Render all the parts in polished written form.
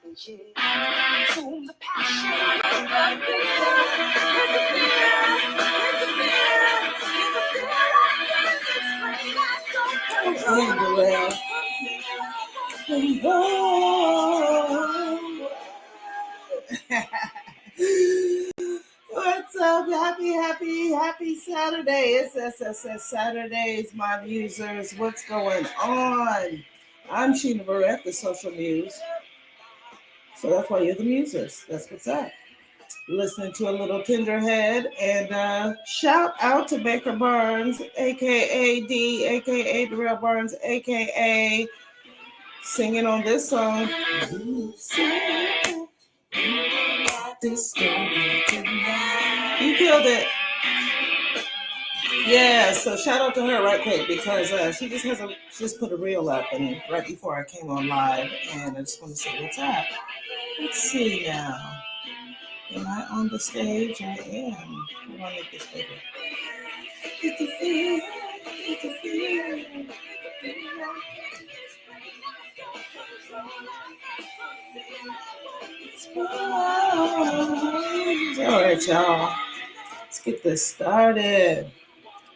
Consume the passion. What's up? Happy Saturday. It's SSSS Saturdays, my musers. What's going on? I'm Sheena Barrett, the social muse. So that's why you're the musers. That's what's up. Listening to a little Tenderhead, and shout out to Baker Barnes, aka D, aka Darrell Barnes, aka singing on this song. You killed it. Yeah, so shout out to her right quick because she just put a reel up and right before I came on live, and I just want to say what's up. Let's see now. Am I on the stage? I am. How do I make this bigger? It's a fear. It's a fear. All right, y'all. Let's get this started.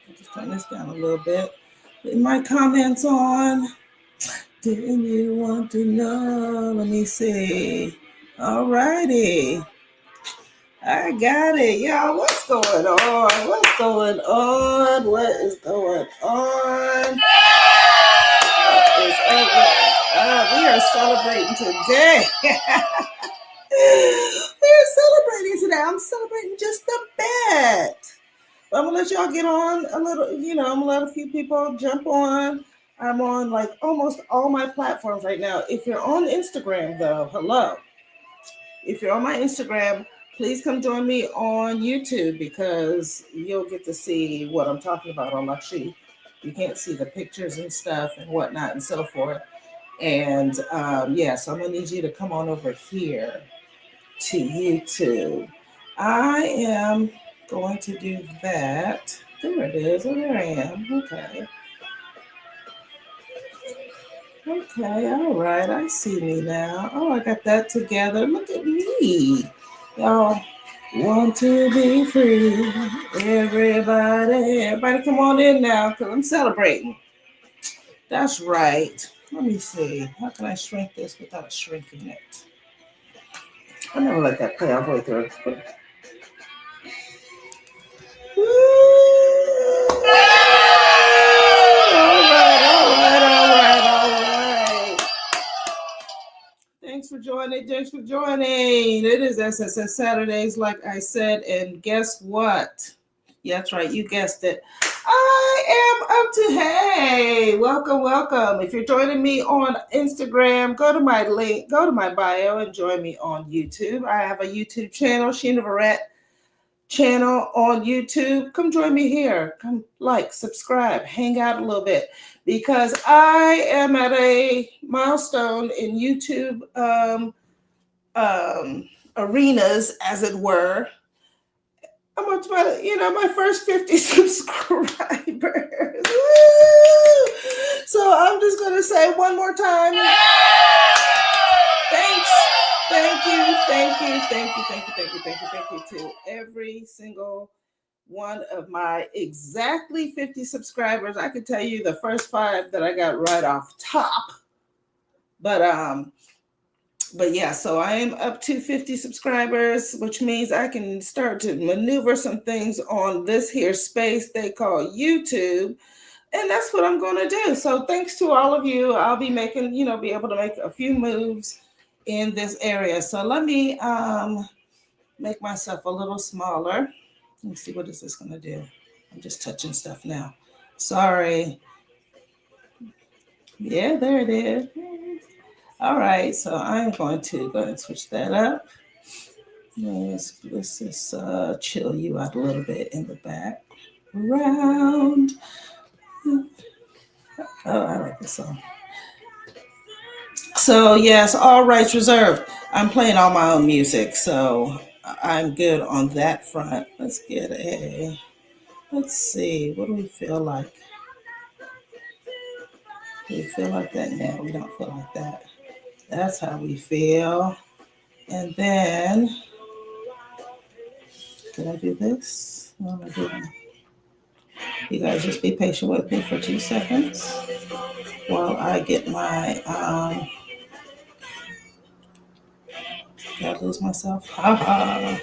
I'll just turn this down a little bit. Put my comments on. Didn't you want to know? Let me see. All righty. I got it. Y'all, what's going on? What's going on? What is going on? We are celebrating today. We're celebrating today. I'm celebrating just a bit. I'm going to let y'all get on a little, I'm going to let a few people jump on. I'm on like almost all my platforms right now. If you're on Instagram, though, hello. If you're on my Instagram, please come join me on YouTube because you'll get to see what I'm talking about on Lakshi. You can't see the pictures and stuff and whatnot and so forth. And so I'm going to need you to come on over here to YouTube. I am going to do that. There it is. Oh, there I am. Okay. Okay, all right. I see me now. Oh, I got that together. Look at me. Y'all want to be free. Everybody come on in now because I'm celebrating. That's right. Let me see. How can I shrink this without shrinking it? I never let that play all the way through. All right. Thanks for joining. It is SSS Saturdays, like I said, and guess what? Yeah, that's right. You guessed it. I am up to, hey, welcome. If you're joining me on Instagram, go to my link, go to my bio and join me on YouTube. I have a YouTube channel, Sheena Barrett channel on YouTube. Come join me here. Come like, subscribe, hang out a little bit because I am at a milestone in YouTube arenas, as it were. I'm on my first 50 subscribers. Woo! So I'm just going to say one more time. Thanks. Thank you to every single one of my exactly 50 subscribers. I can tell you the first 5 that I got right off top. But yeah, so I am up to 50 subscribers, which means I can start to maneuver some things on this here space they call YouTube. And that's what I'm going to do. So thanks to all of you. I'll be making, be able to make a few moves in this area. So let me make myself a little smaller. Let me see, what is this going to do? I'm just touching stuff now. Sorry. Yeah, there it is. All right, so I'm going to go ahead and switch that up. Let's just chill you out a little bit in the background. Oh, I like this song. So yes, all rights reserved. I'm playing all my own music, so I'm good on that front. Let's see, what do we feel like? Do we feel like that? No, we don't feel like that. That's how we feel. And then, did I do this? No, I didn't. You guys just be patient with me for 2 seconds while I get my, did I lose myself? Ha.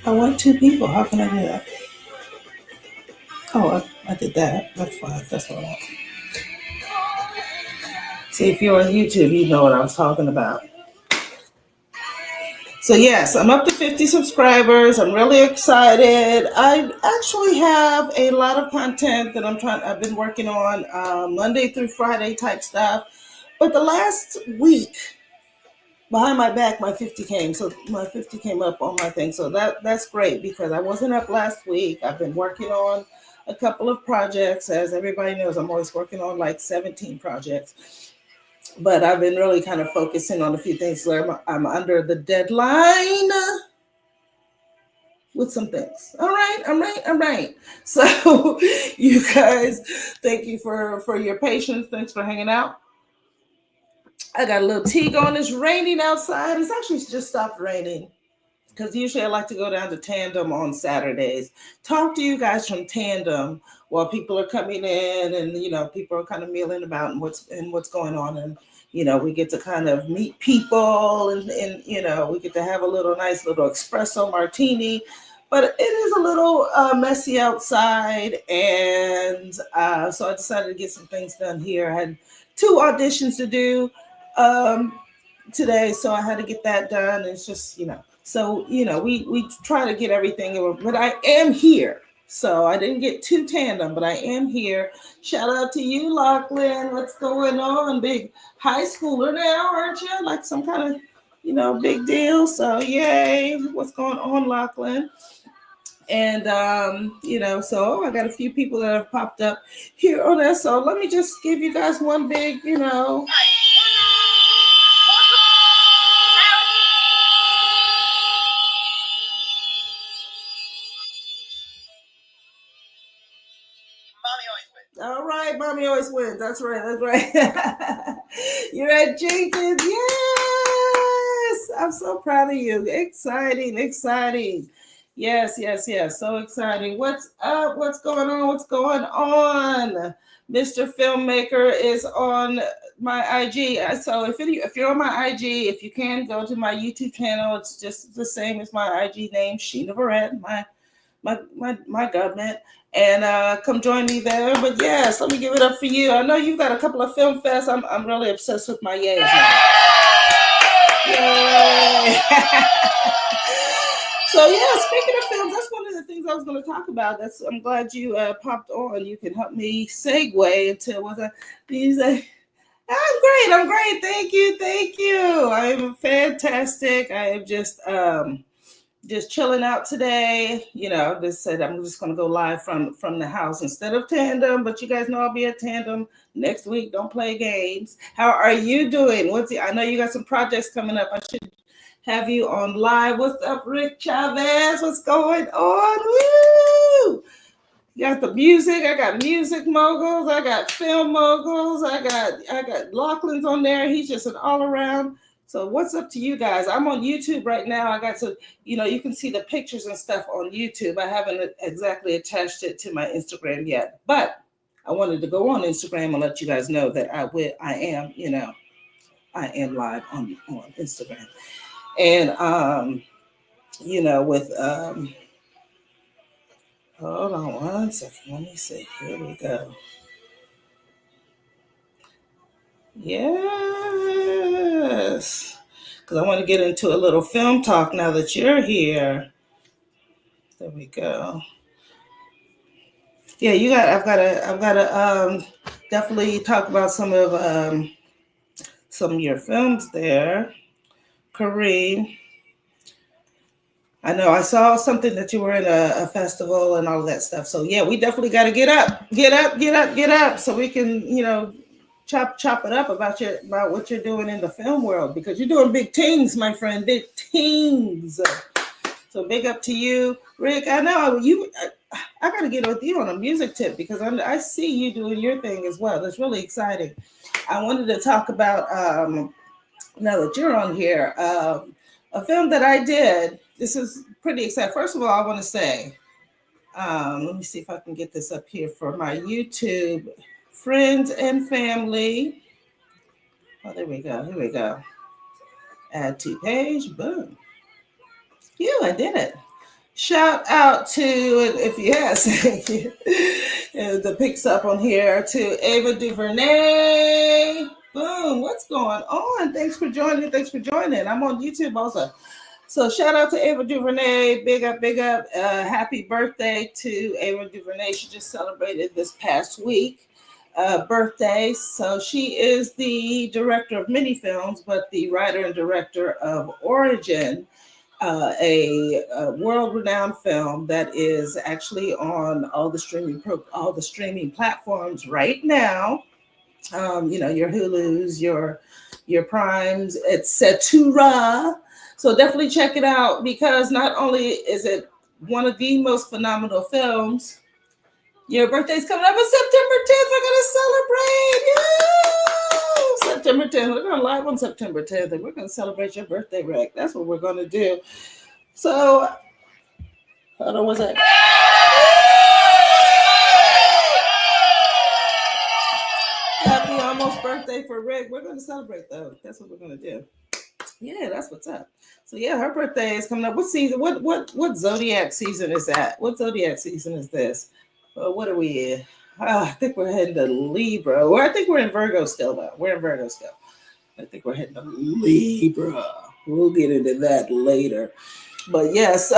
I want 2 people. How can I do that? Oh, I did that. That's fine. That's what I want. See, if you're on YouTube, you know what I was talking about. So yes, I'm up to 50 subscribers. I'm really excited. I actually have a lot of content that I've been working on Monday through Friday type stuff. But the last week, behind my back, my 50 came. So my 50 came up on my thing. So that's great because I wasn't up last week. I've been working on a couple of projects. As everybody knows, I'm always working on like 17 projects. But I've been really kind of focusing on a few things where I'm under the deadline with some things. All right. So you guys, thank you for your patience. Thanks for hanging out. I got a little tea going. It's raining outside. It's actually just stopped raining because usually I like to go down to Tandem on Saturdays. Talk to you guys from Tandem while people are coming in, and people are kind of milling about and what's going on, and we get to kind of meet people, and we get to have a nice little espresso martini. But it is a little messy outside, and so I decided to get some things done here. I had 2 auditions to do today, so I had to get that done. It's just so we try to get everything, but I am here. So I didn't get 2 Tandem, but I am here. Shout out to you, Lachlan. What's going on? Big high schooler now, aren't you? Like some kind of big deal. So yay. What's going on, Lachlan? And so I got a few people that have popped up here on that. So let me just give you guys one big, all right, mommy always wins. That's right. You're at Jenkins. Yes. I'm so proud of you. Exciting. Yes. So exciting. What's up? What's going on? Mr. Filmmaker is on my IG. So if you're on my IG, if you can go to my YouTube channel, it's just the same as my IG name, Sheena Barrett, my government. And come join me there. But yes, let me give it up for you. I know you've got a couple of film fests. I'm really obsessed with my yays now. Yay! So yeah, speaking of films, that's one of the things I was going to talk about. I'm glad you popped on. You can help me segue into what these. I'm great. Thank you. I'm fantastic. I am just chilling out today. Just said I'm just going to go live from the house instead of Tandem, but you guys know I'll be at Tandem next week. Don't play games. How are you doing? I know you got some projects coming up. I should have you on live. What's up, Rick Chavez? What's going on? Woo! You got the music. I got music moguls. I got film moguls. I got Lachlan's on there. He's just an all around. So what's up to you guys? I'm on YouTube right now. I got to, you can see the pictures and stuff on YouTube. I haven't exactly attached it to my Instagram yet, but I wanted to go on Instagram and let you guys know that I am live on Instagram. And, hold on one second. Let me see. Here we go. Yes. Because I want to get into a little film talk now that you're here. There we go. Yeah, I've got to definitely talk about some of your films there. Kareem. I know I saw something that you were in a festival and all of that stuff. So yeah, we definitely got to get up so we can, chop it up about what you're doing in the film world, because you're doing big things, my friend, big things. So big up to you, Rick. I know I got to get with you on a music tip, because I see you doing your thing as well. That's really exciting. I wanted to talk about now that you're on here, a film that I did. This is pretty exciting. First of all, I want to say, let me see if I can get this up here for my YouTube friends and family. Oh, there we go. Here we go. Add to page. Boom. Yeah, I did it. Shout out to, if yes, the pics up on here, to Ava DuVernay. Boom, what's going on? Thanks for joining. Thanks for joining. I'm on YouTube also. So shout out to Ava DuVernay. Big up, big up. Happy birthday to Ava DuVernay. She just celebrated this past week. Birthday. So she is the director of many films, but the writer and director of Origin, a world-renowned film that is actually on all the streaming platforms right now. Your Hulu's, your Primes, etc. So definitely check it out, because not only is it one of the most phenomenal films. Your birthday's coming up on September 10th. We're going to celebrate. Yeah! September 10th. We're going live on September 10th, and we're going to celebrate your birthday, Rick. That's what we're going to do. So, hold on, what's that? Happy almost birthday for Rick. We're going to celebrate, though. That's what we're going to do. Yeah, that's what's up. So yeah, her birthday is coming up. What season? What zodiac season is that? What zodiac season is this? What are we in? I think we're heading to Libra. Or I think we're in Virgo still, though. We're in Virgo still. I think we're heading to Libra. We'll get into that later. But yes.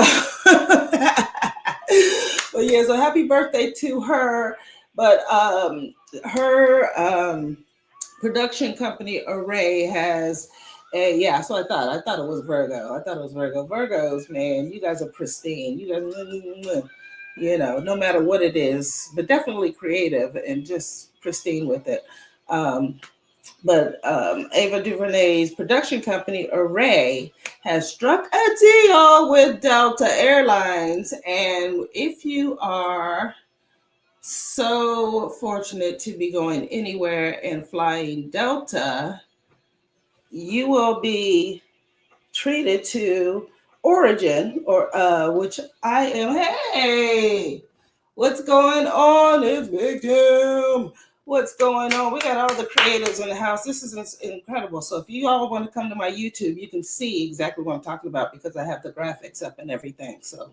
But yeah, so happy birthday to her. But her production company Array has so I thought it was Virgo. Virgos, man, you guys are pristine. You guys, no matter what it is, but definitely creative and just pristine with it. But Ava DuVernay's production company Array has struck a deal with Delta Airlines, and if you are so fortunate to be going anywhere and flying Delta, you will be treated to Origin, or which I am. Hey, what's going on? It's Big Jim. What's going on? We got all the creatives in the house. This is incredible. So if you all want to come to my YouTube, you can see exactly what I'm talking about, because I have the graphics up and everything. So,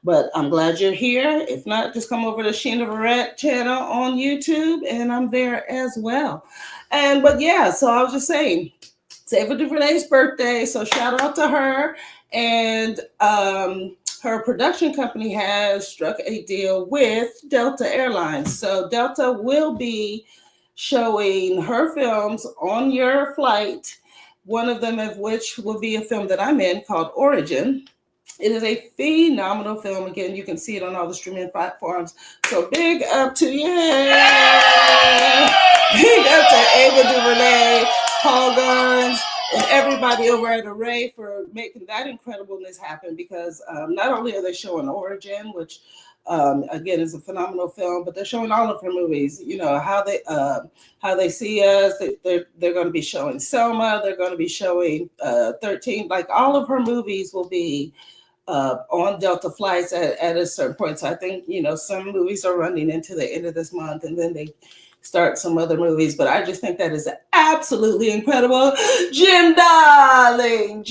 but I'm glad you're here. If not, just come over to Sheena Barrett channel on YouTube, and I'm there as well. But yeah, so I was just saying, it's Ava DuVernay's birthday, so shout out to her. And her production company has struck a deal with Delta Airlines. So Delta will be showing her films on your flight, one of them of which will be a film that I'm in called Origin. It is a phenomenal film. Again, you can see it on all the streaming platforms. So big up to Big up to Ava DuVernay, Paul Guns, and everybody over at Array for making that incredibleness happen, because not only are they showing Origin, which again is a phenomenal film, but they're showing all of her movies. How they see us. They're going to be showing Selma. They're going to be showing 13. Like, all of her movies will be on Delta flights at a certain point. So I think, some movies are running into the end of this month, and then they start some other movies. But I just think that is absolutely incredible. Jim Darling.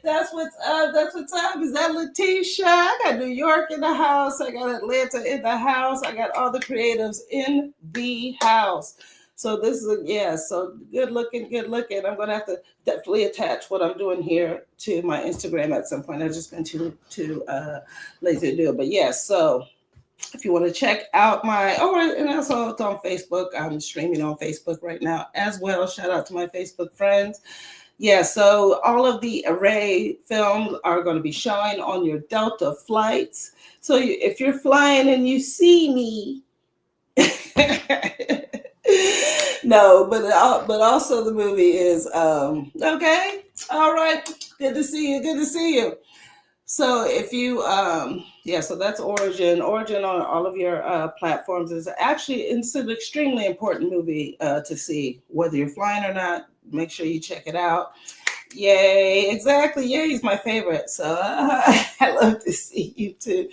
That's what's up. Is that Letitia? I got New York in the house. I got Atlanta in the house. I got all the creatives in the house. So this is so good looking. I'm gonna have to definitely attach what I'm doing here to my Instagram at some point. I've just been too lazy to do it. But yes, so if you want to check out and also it's on Facebook. I'm streaming on Facebook right now as well. Shout out to my Facebook friends. Yeah, so all of the Array films are going to be showing on your Delta flights. So if you're flying and you see me, no, but also the movie is okay. All right, good to see you. So if you, yeah, so that's Origin. Origin on all of your platforms is actually, it's an extremely important movie to see, whether you're flying or not. Make sure you check it out. Yay, exactly. Yay is my favorite. So I love to see you too.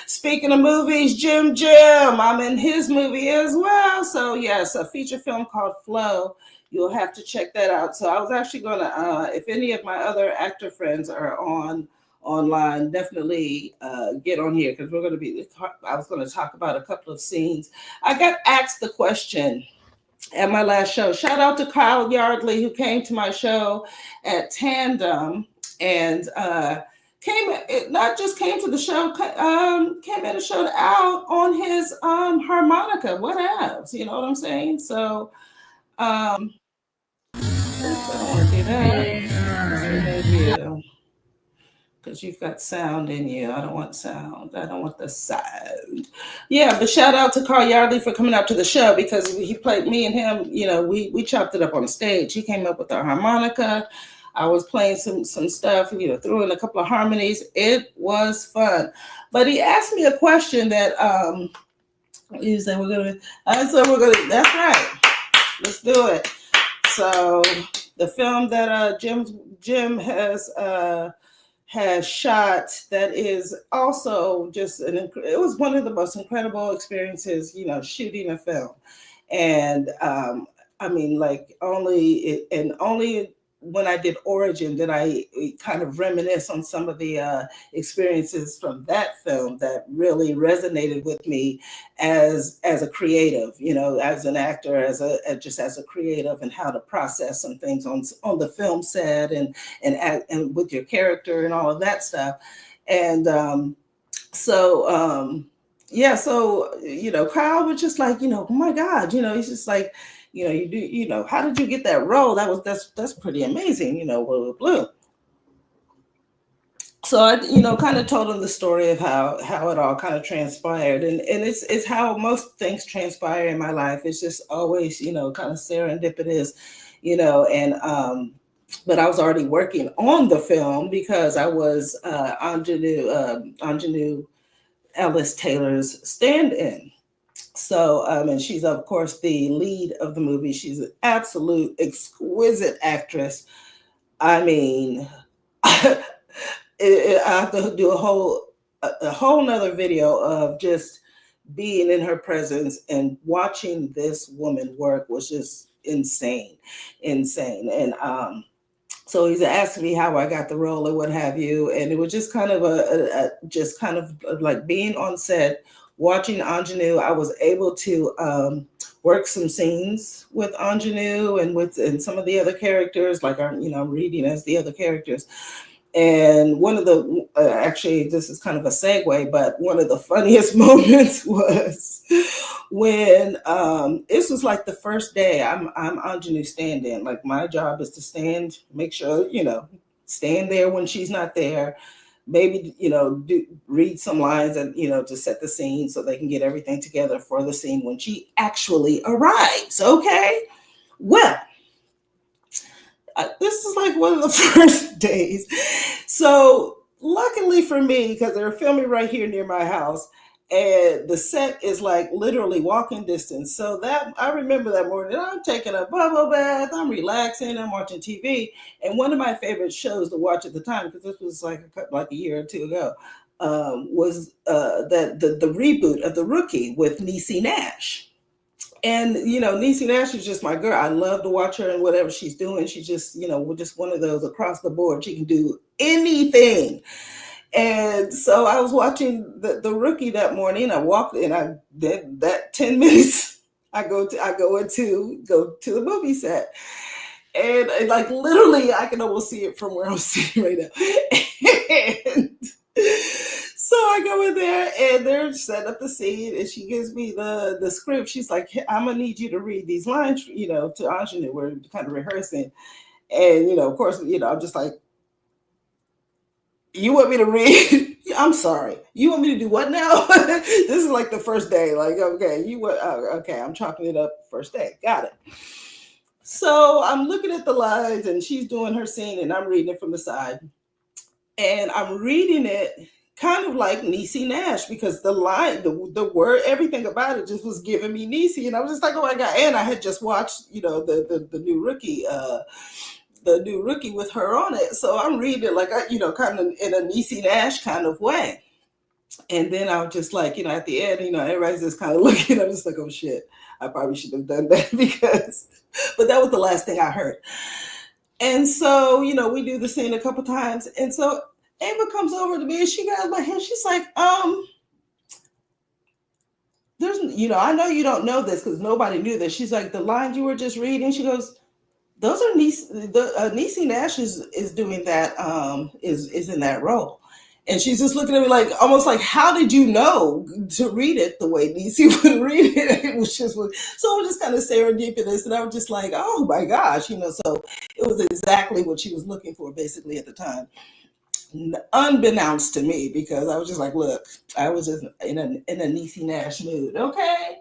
Speaking of movies, Jim, I'm in his movie as well. So yes, a feature film called Flow. You'll have to check that out. So I was actually gonna, if any of my other actor friends are on online, definitely get on here because we're going to be. I was going to talk about a couple of scenes. I got asked the question at my last show. Shout out to Kyle Yardley who came to my show at Tandem and came not just came to the show, came in and showed out on his harmonica. What else? You know what I'm saying? So oops, I don't want to do that. Let's remove you because you've got sound in you. I don't want sound. I don't want the sound. Yeah, but shout out to Carl Yardley for coming out to the show because he played me and him. You know, we chopped it up on stage. He came up with our harmonica. I was playing some stuff. You know, threw in a couple of harmonies. It was fun. But he asked me a question that he said we're gonna. I said we're gonna. That's right. Let's do it. So the film that Jim has shot that is also just it was one of the most incredible experiences, you know, shooting a film. And I mean, like only when I did Origin did I kind of reminisce on some of the experiences from that film that really resonated with me as a creative, you know, as an actor, just as a creative, and how to process some things on the film set and with your character and all of that stuff. And so yeah, so you know, Kyle was just like, you know, oh my God, you know, he's just like, you know, you do, you know, how did you get that role? That's pretty amazing, you know, blue. So I, you know, kind of told him the story of how it all kind of transpired, and it's how most things transpire in my life. It's just always, you know, kind of serendipitous, you know, and but I was already working on the film because I was Anjanou Ellis Taylor's stand-in. So, and she's of course the lead of the movie. She's an absolute exquisite actress. I mean, I have to do a whole nother video of just being in her presence and watching this woman work was just insane. And so he's asking me how I got the role or what have you, and it was just kind of just kind of like being on set, watching Anjanou. I was able to work some scenes with Anjanou and some of the other characters, like I'm, you know, reading as the other characters. And one of the actually, this is kind of a segue, but one of the funniest moments was when this was like the first day I'm Anjanou stand-in. Like my job is to stand, make sure, you know, stand there when she's not there. Maybe, you know, read some lines and, you know, to set the scene so they can get everything together for the scene when she actually arrives. Okay. Well, this is like one of the first days. So luckily for me, because they were filming right here near my house, and the set is like literally walking distance. So that I remember that morning, I'm taking a bubble bath, I'm relaxing, I'm watching TV, and one of my favorite shows to watch at the time, because this was like a year or two ago, was that the reboot of The Rookie with Niecy Nash. And you know, Niecy Nash is just my girl. I love to watch her and whatever she's doing. She's just, you know, just one of those across the board. She can do anything. And so I was watching the Rookie that morning. I walked and I did that 10 minutes. I go to the movie set. And like literally I can almost see it from where I'm sitting right now. And so I go in there and they're set up the scene and she gives me the script. She's like, hey, I'm gonna need you to read these lines, you know, to Anjanou. We're kind of rehearsing. And, you know, of course, you know, I'm just like, you want me to read? I'm sorry. You want me to do what now? This is like the first day. Like, okay, okay, I'm chopping it up first day. Got it. So I'm looking at the lines and she's doing her scene and I'm reading it from the side. and I'm reading it kind of like Niecy Nash, because the line, the word, everything about it just was giving me Niecy, and I was just like, oh my god! And I had just watched, the new Rookie, with her on it, so I'm reading it like kind of in a Niecy Nash kind of way. And then I was just like, at the end, everybody's just kind of looking. I'm just like, oh shit, I probably should have done that because, but that was the last thing I heard. And so, we do the scene a couple times. And so Ava comes over to me and she grabs my hand. She's like, there's, I know you don't know this because nobody knew this. She's like, the lines you were just reading, she goes, those are Niecy Nash is doing that, is in that role. And she's just looking at me like, almost like, how did you know to read it the way Niecy would read it? It was just, so it was just kind of serendipitous. And I was just like, oh my gosh, so it was exactly what she was looking for basically at the time. Unbeknownst to me, because I was just like, look, I was just in a Niecy Nash mood. Okay.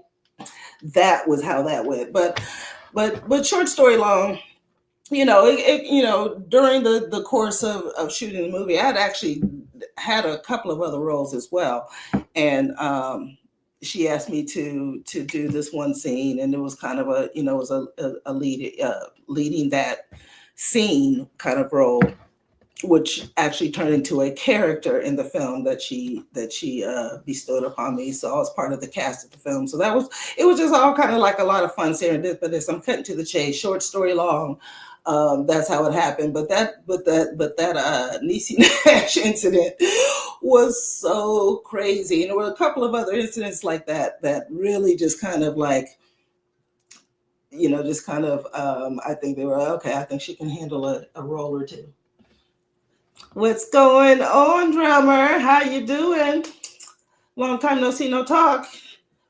That was how that went. But short story long, during the course of shooting the movie, I had actually had a couple of other roles as well. And she asked me to do this one scene, and it was kind of it was a leading that scene kind of role, which actually turned into a character in the film that she bestowed upon me. So I was part of the cast of the film. So it was just all kind of like a lot of fun serendipitous. I'm cutting to the chase, short story long. That's how it happened. But that Niecy Nash incident was so crazy. And there were a couple of other incidents like that really just kind of like, just kind of, I think they were, okay, I think she can handle a role or two. What's going on, drummer? How you doing? Long time no see, no talk.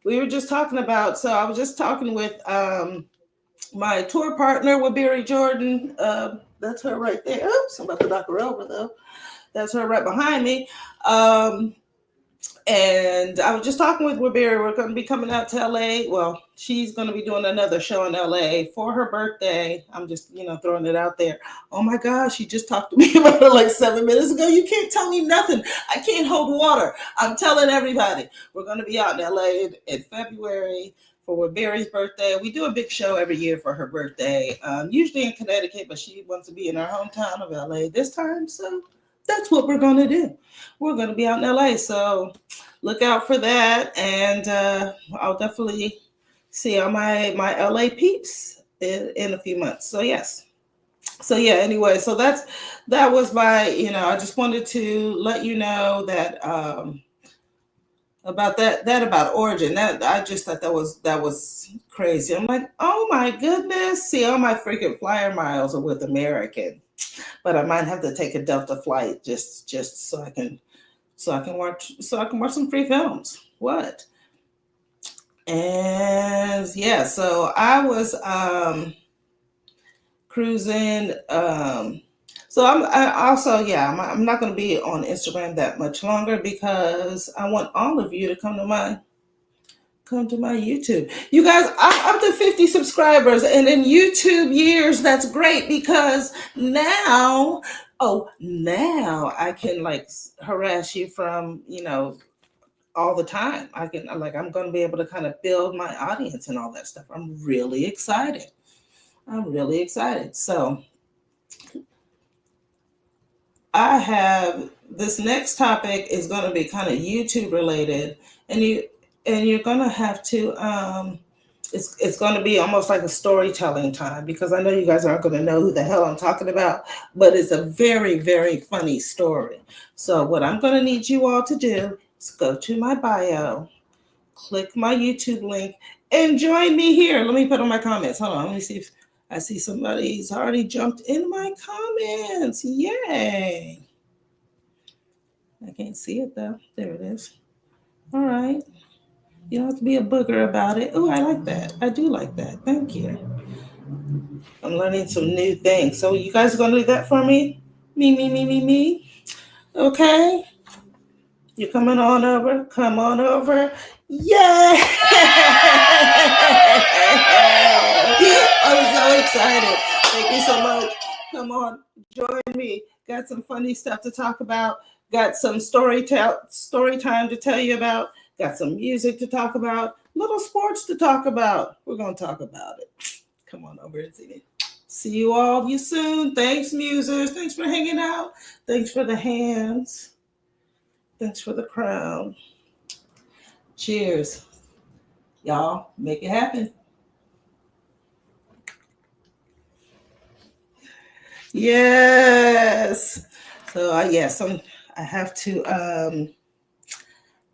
We were just talking about, so I was just talking with my tour partner with Barry Jordan. That's her right there. Oops, I'm about to knock her over though. That's her right behind me. And I was just talking with Barry. We're going to be coming out to LA. Well, she's going to be doing another show in LA for her birthday. I'm just, throwing it out there. Oh my gosh, she just talked to me about it like 7 minutes ago. You can't tell me nothing. I can't hold water. I'm telling everybody. We're going to be out in LA in February for Barry's birthday. We do a big show every year for her birthday, usually in Connecticut, but she wants to be in her hometown of LA this time. So that's what we're going to do. We're going to be out in LA. So look out for that. And I'll definitely see all my LA peeps in a few months. So yes. So yeah, anyway, so that was my, I just wanted to let you know that about about Origin. That I just thought that was crazy. I'm like, oh my goodness. See, all my freaking flyer miles are with American. But I might have to take a Delta flight just so I can watch some free films. What? And yeah, so I was cruising. So I'm not going to be on Instagram that much longer because I want all of you to come to my YouTube. You guys, I'm up to 50 subscribers, and in YouTube years, that's great because now I can like harass you from, all the time. I'm going to be able to kind of build my audience and all that stuff. I'm really excited. So I have this next topic is going to be kind of YouTube related, and you're going to have to it's going to be almost like a storytelling time because I know you guys aren't going to know who the hell I'm talking about, but it's a very, very funny story. So what I'm going to need you all to do is go to my bio, click my YouTube link, and join me here. Let me put on my comments. Hold on. Let me see if I see somebody's already jumped in my comments. Yay. I can't see it though. There it is. All right. You don't have to be a booger about it. Oh, I like that. I do like that. Thank you. I'm learning some new things. So you guys are going to do that for me? Me. Okay. You're coming on over. Come on over. Yay! I'm so excited. Thank you so much. Come on, join me. Got some funny stuff to talk about. Got some story time to tell you about. Got some music to talk about. Little sports to talk about. We're gonna talk about it. Come on over and see me. See you all you soon. Thanks, musers. Thanks for hanging out. Thanks for the hands. Thanks for the crown. Cheers. Y'all, make it happen. Yes. So yes, I have to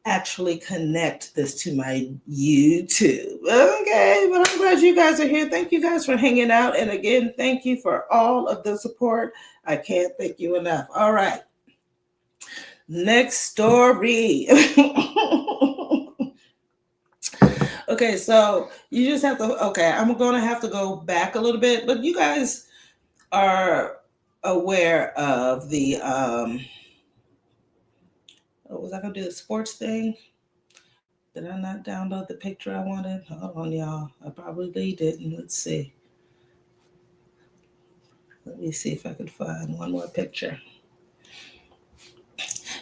actually connect this to my YouTube. Okay, but I'm glad you guys are here. Thank you guys for hanging out. And again, thank you for all of the support. I can't thank you enough. All right. Next story. Okay, so you just have to, okay, I'm going to have to go back a little bit, but you guys are aware of the, was I going to do the sports thing? Did I not download the picture I wanted? Hold on, y'all. I probably didn't. Let's see. Let me see if I could find one more picture.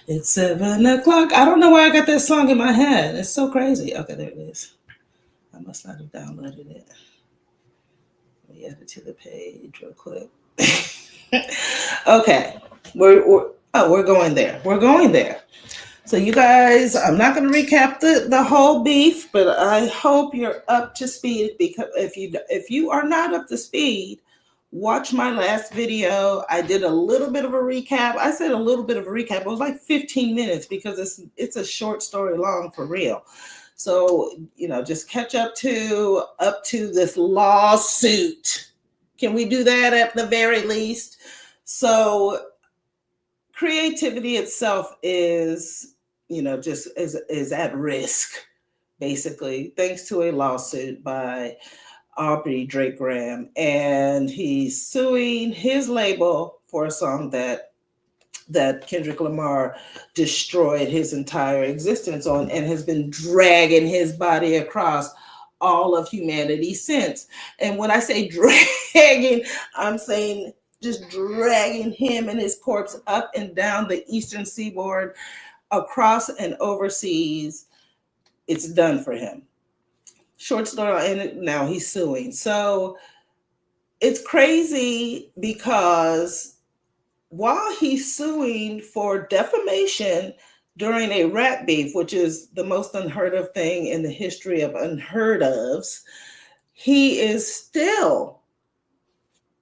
It's 7:00. I don't know why I got that song in my head. It's so crazy. Okay, there it is. I must not have downloaded it. Let me add it to the page real quick. Okay, we're going there. We're going there. So you guys, I'm not going to recap the whole beef, but I hope you're up to speed, because if you are not up to speed, watch my last video. I did a little bit of a recap. I said a little bit of a recap. It was like 15 minutes because it's a short story long for real. So, just catch up to this lawsuit. Can we do that at the very least? So creativity itself is, just is at risk, basically, thanks to a lawsuit by Aubrey Drake Graham. And he's suing his label for a song that Kendrick Lamar destroyed his entire existence on, and has been dragging his body across all of humanity since. And when I say dragging, I'm saying just dragging him and his corpse up and down the eastern seaboard, across and overseas. It's done for him. Short story, and now he's suing. So it's crazy because while he's suing for defamation during a rap beef, which is the most unheard of thing in the history of unheard ofs, he is still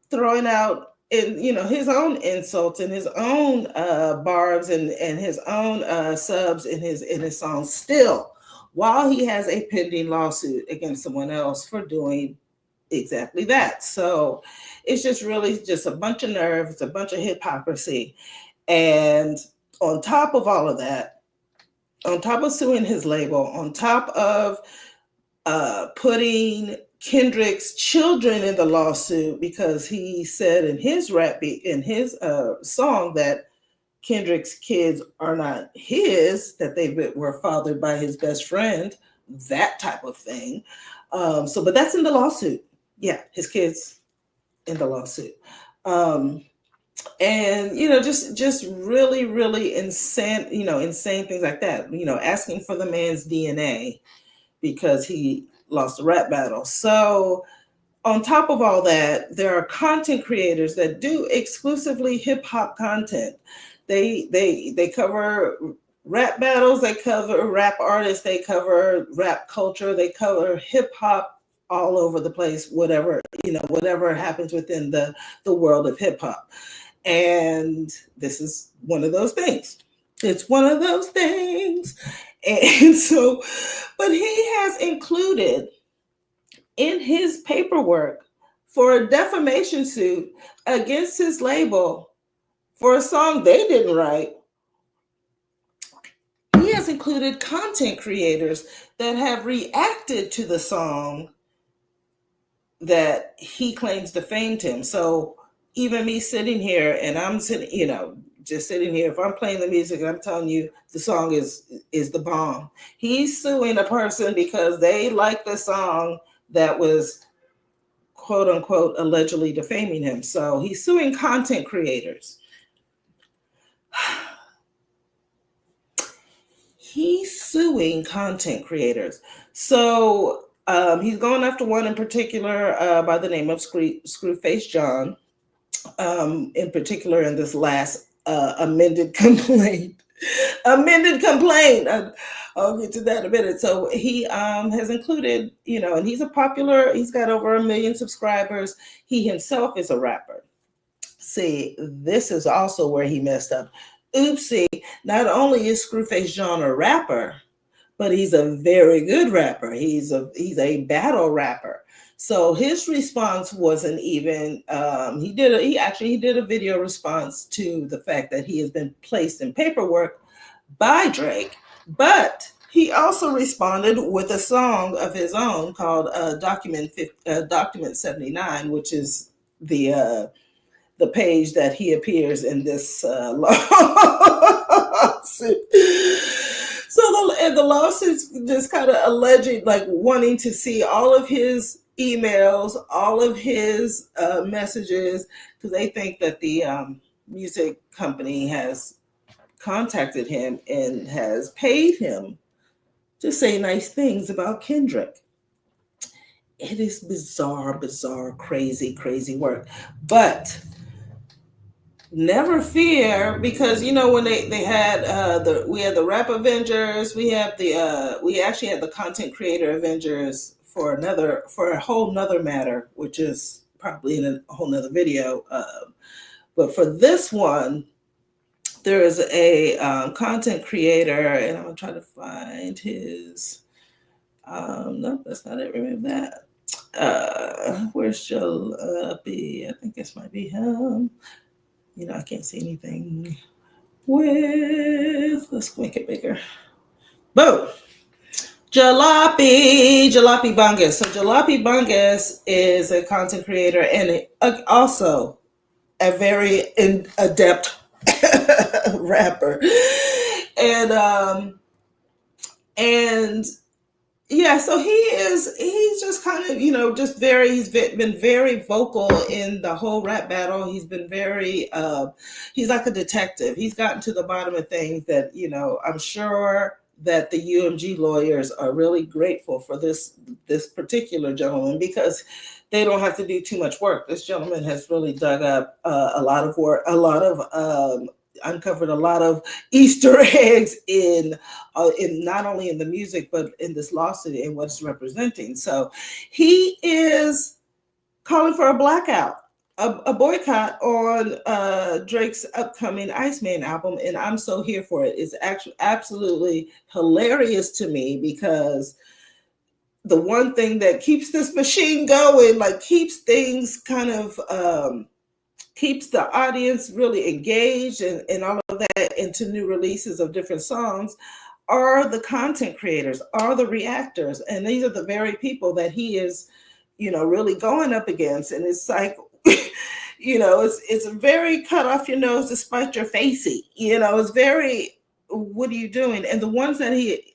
throwing out his own insults and his own barbs and his own subs in his songs still, while he has a pending lawsuit against someone else for doing exactly that. So it's just really just a bunch of nerve. It's a bunch of hypocrisy. And on top of all of that, on top of suing his label, on top of putting Kendrick's children in the lawsuit, because he said in his song that Kendrick's kids are not his, that they were fathered by his best friend, that type of thing. But that's in the lawsuit. Yeah, his kids in the lawsuit. And just really, really insane things like that. Asking for the man's DNA because he lost a rap battle. So on top of all that, there are content creators that do exclusively hip hop content. They cover rap battles, they cover rap artists, they cover rap culture, they cover hip hop all over the place, whatever happens within the world of hip hop. And this is one of those things. It's one of those things. And so, but he has included in his paperwork for a defamation suit against his label for a song they didn't write, he has included content creators that have reacted to the song that he claims defamed him. So even me sitting here, and I'm sitting, just sitting here, if I'm playing the music and I'm telling you the song is the bomb, he's suing a person because they like the song that was quote unquote allegedly defaming him. So he's suing content creators. He's suing content creators. So he's going after one in particular by the name of Screwface John, in particular in this last amended complaint. I'll get to that in a minute. So he has included, and he's got over 1 million subscribers. He himself is a rapper. See, this is also where he messed up. Oopsie, not only is Screwface John a rapper, but he's a very good rapper. He's a battle rapper. So his response wasn't even. He did a video response to the fact that he has been placed in paperwork by Drake, but he also responded with a song of his own called Document 79, which is the page that he appears in this lawsuit. So the lawsuit's just kind of alleging, like wanting to see all of his emails, all of his messages, because they think that the music company has contacted him and has paid him to say nice things about Kendrick. It is bizarre, crazy work. But never fear, because when they had we had the Rap Avengers, we actually had the Content Creator Avengers for a whole nother matter, which is probably in a whole nother video. But for this one, there is a content creator, and I'm gonna try to find his. No, that's not it. Remember that. Where's Jalopy? I think this might be him. I can't see anything let's make it bigger. Boom. Jalopy Bungus. So Jalopy Bungus is a content creator and also a very adept rapper. And yeah, so he's just kind of, he's been very vocal in the whole rap battle. He's been very, he's like a detective. He's gotten to the bottom of things that, I'm sure that the UMG lawyers are really grateful for this particular gentleman, because they don't have to do too much work. This gentleman has really dug up a lot of work, uncovered a lot of Easter eggs in not only in the music, but in this lawsuit and what it's representing. So he is calling for a blackout, a boycott on Drake's upcoming Iceman album. And I'm so here for it. It's actually absolutely hilarious to me, because the one thing that keeps this machine going, like keeps things kind of, keeps the audience really engaged and all of that into new releases of different songs, are the content creators, are the reactors. And these are the very people that he is, really going up against. And it's like, it's very cut off your nose despite your facey. It's very, what are you doing? And the ones that he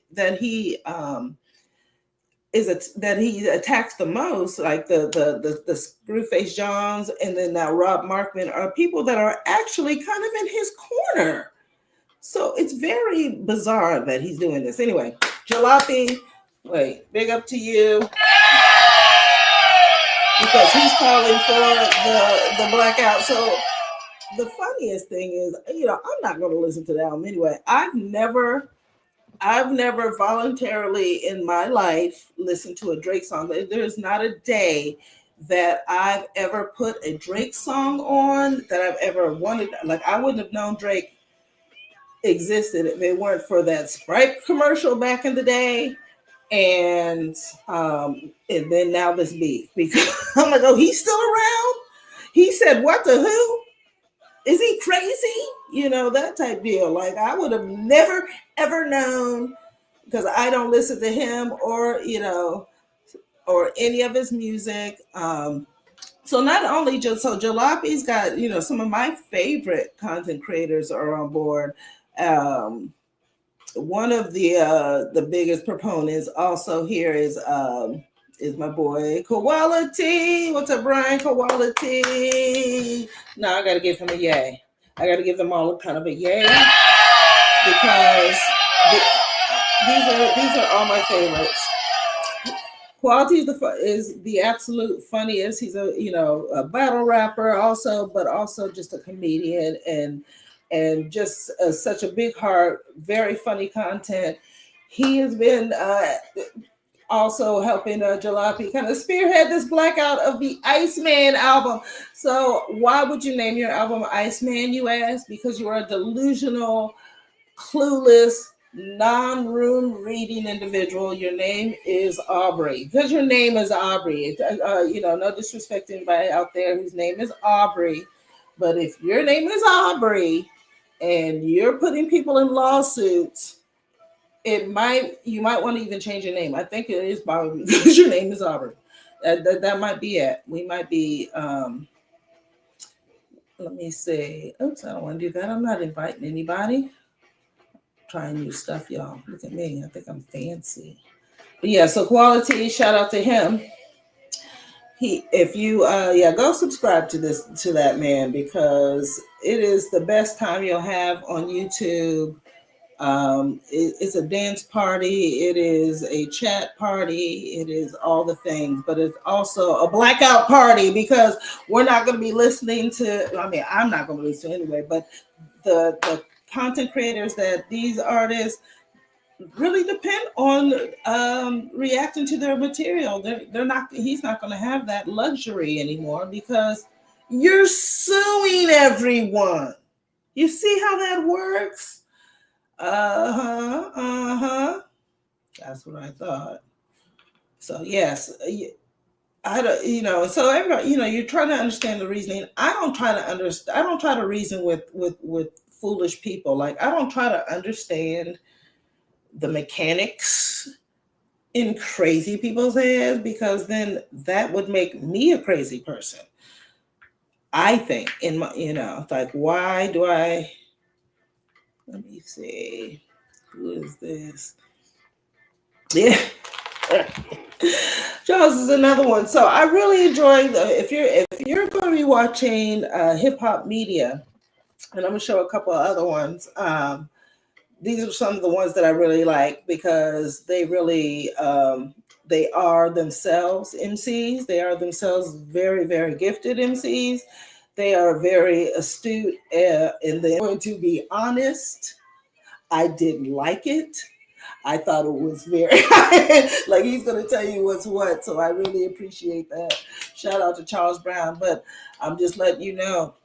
attacks the most, like the Screwface Johns, and then now Rob Markman, are people that are actually kind of in his corner. So it's very bizarre that he's doing this. Anyway, Jalopy, big up to you, because he's calling for the blackout. So the funniest thing is, I'm not going to listen to the album anyway. I've never voluntarily in my life listened to a Drake song. There's not a day that I've ever put a Drake song on that I've ever wanted. Like, I wouldn't have known Drake existed if it weren't for that Sprite commercial back in the day. And then now this beef, because I'm like, oh, he's still around? He said, what the who? Is he crazy? That type deal. Like, I would have never, ever known, because I don't listen to him or any of his music. So not only Jalopy's got, some of my favorite content creators are on board. One of the biggest proponents also here is is my boy Quality. What's up, Brian? Quality. No, I gotta give him a yay. I gotta give them all kind of a yay because these are all my favorites. Quality is the absolute funniest. He's a battle rapper also, but also just a comedian and just such a big heart. Very funny content. He has been also helping Jalopy kind of spearhead this blackout of the Iceman album. So why would you name your album Iceman, you ask? Because you are a delusional, clueless, non-room reading individual. Your name is Aubrey. Because your name is Aubrey. No disrespect to anybody out there whose name is Aubrey. But if your name is Aubrey and you're putting people in lawsuits, you might want to even change your name. I think it is probably because your name is Aubrey. That might be it. We might be let me see. Oops, I don't want to do that. I'm not inviting anybody. Trying new stuff, y'all. Look at me. I think I'm fancy. But yeah, so Quality, shout out to him. If you go subscribe to that man because it is the best time you'll have on YouTube. It's a dance party, it is a chat party, it is all the things, but it's also a blackout party because we're not going to be listening to, I'm not going to listen anyway, but the content creators that these artists really depend on reacting to their material. He's not going to have that luxury anymore because you're suing everyone. You see how that works? That's what I thought. So yes, I don't. So everybody, you're trying to understand the reasoning. I don't try to reason with foolish people. Like I don't try to understand the mechanics in crazy people's heads because then that would make me a crazy person. I think in my, like why do I? Let me see. Who is this? Yeah. Charles is another one. So I really enjoy if you're going to be watching hip hop media, and I'm gonna show a couple of other ones. These are some of the ones that I really like because they really they are themselves MCs. They are themselves very, very gifted MCs. They are very astute, and they're going to be honest. I didn't like it. I thought it was very like he's going to tell you what's what. So I really appreciate that. Shout out to Charles Brown. But I'm just letting you know,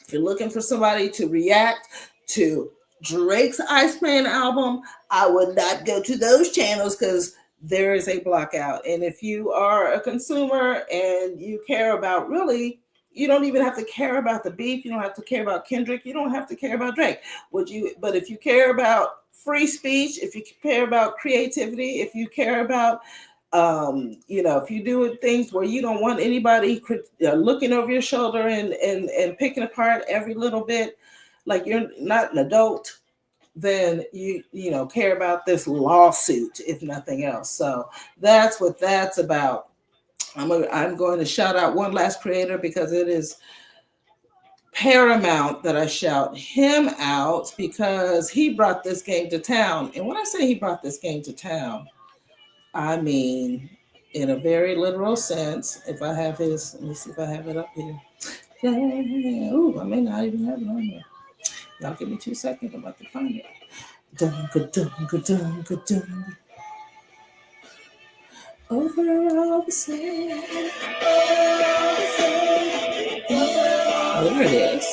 if you're looking for somebody to react to Drake's Iceman album, I would not go to those channels because there is a blockout. And if you are a consumer and you care about really, you don't even have to care about the beef. You don't have to care about Kendrick. You don't have to care about Drake. But if you care about free speech, if you care about creativity, if you care about, if you do things where you don't want anybody looking over your shoulder and picking apart every little bit, like you're not an adult, then you care about this lawsuit, if nothing else. So that's what that's about. I'm going to shout out one last creator because it is paramount that I shout him out because he brought this game to town. And when I say he brought this game to town, I mean in a very literal sense. If I have his, let me see if I have it up here. Ooh, I may not even have it on here. Y'all give me 2 seconds. I'm about to find it. Over the same. There it is.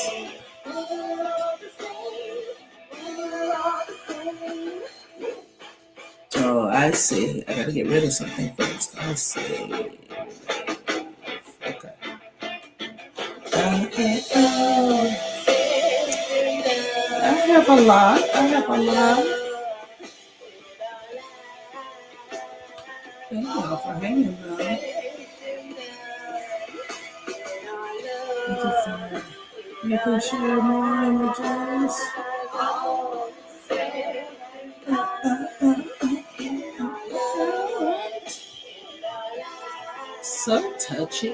Oh, I see. I gotta get rid of something first. I see. Okay. I have a lot. Thank you for hanging around. You can share more images. so touchy.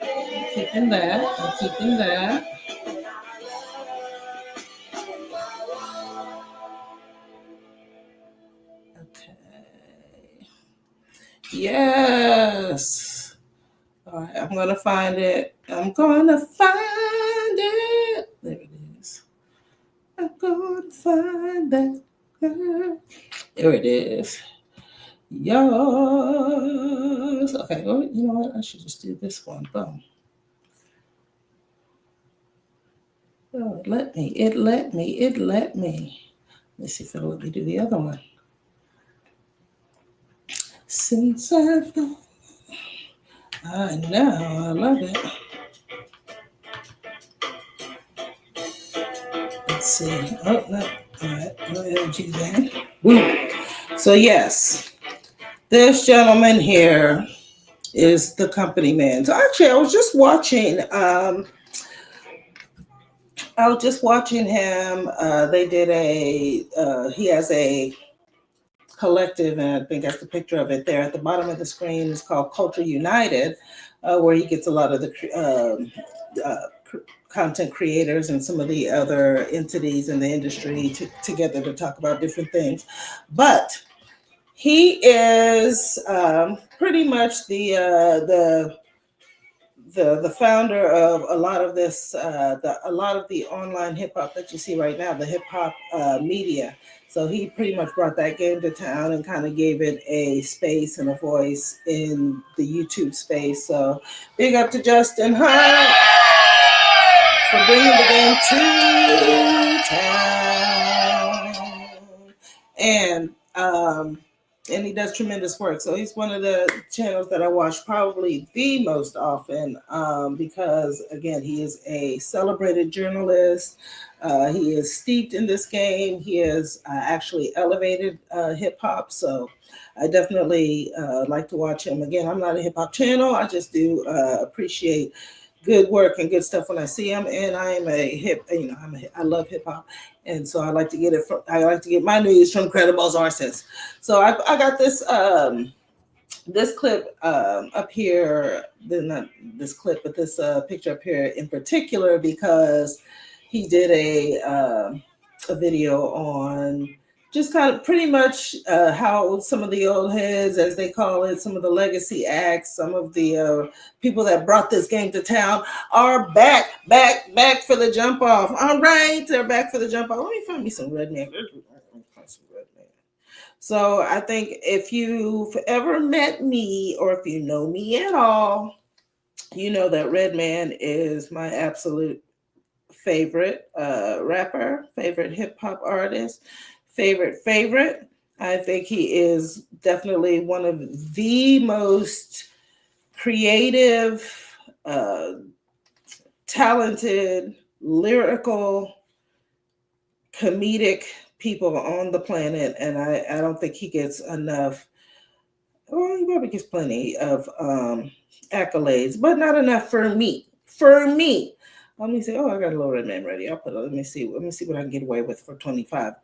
I'm keeping that. I'm keeping that. Okay. Yes. All right, I'm gonna find it. I'm gonna find it. There it is. I'm gonna find that girl. There it is. Yes. Okay, well, you know what? I should just do this one. Boom. Oh, it let me. It let me. It let me. Let's see if it'll let me do the other one. Since I've known, I know, I love it. Let's see. Oh, no. All right. Go ahead and do that. Woo. So, yes, this gentleman here is the company man. So, actually, I was just watching. I was just watching him. They did he has a collective, and I think that's the picture of it there at the bottom of the screen. It's called Culture United, where he gets a lot of the content creators and some of the other entities in the industry together to talk about different things. But he is pretty much the founder of a lot of this, a lot of the online hip hop that you see right now, the hip hop media. So he pretty much brought that game to town and kind of gave it a space and a voice in the YouTube space. So big up to Justin Hunt for bringing the game to town. And he does tremendous work. So he's one of the channels that I watch probably the most often because, again, he is a celebrated journalist. He is steeped in this game. He has actually elevated hip hop. So I definitely like to watch him. Again, I'm not a hip hop channel. I just do appreciate good work and good stuff when I see him. And I am I love hip hop. And so I like to get my news from credible sources. So I got this this clip up here, not this clip, but this picture up here in particular because he did a video on just kind of pretty much how some of the old heads, as they call it, some of the legacy acts, some of the people that brought this game to town are back for the jump off. All right, they're back for the jump off. Let me find me some Redman. So I think if you've ever met me or if you know me at all, you know that Redman is my absolute favorite rapper, favorite hip hop artist, favorite. I think he is definitely one of the most creative, talented, lyrical, comedic people on the planet, and I don't think he gets enough. Well, he probably gets plenty of accolades, but not enough for me. For me, let me say, oh, I got a little Redman ready. I'll put it. Let me see what I can get away with for 25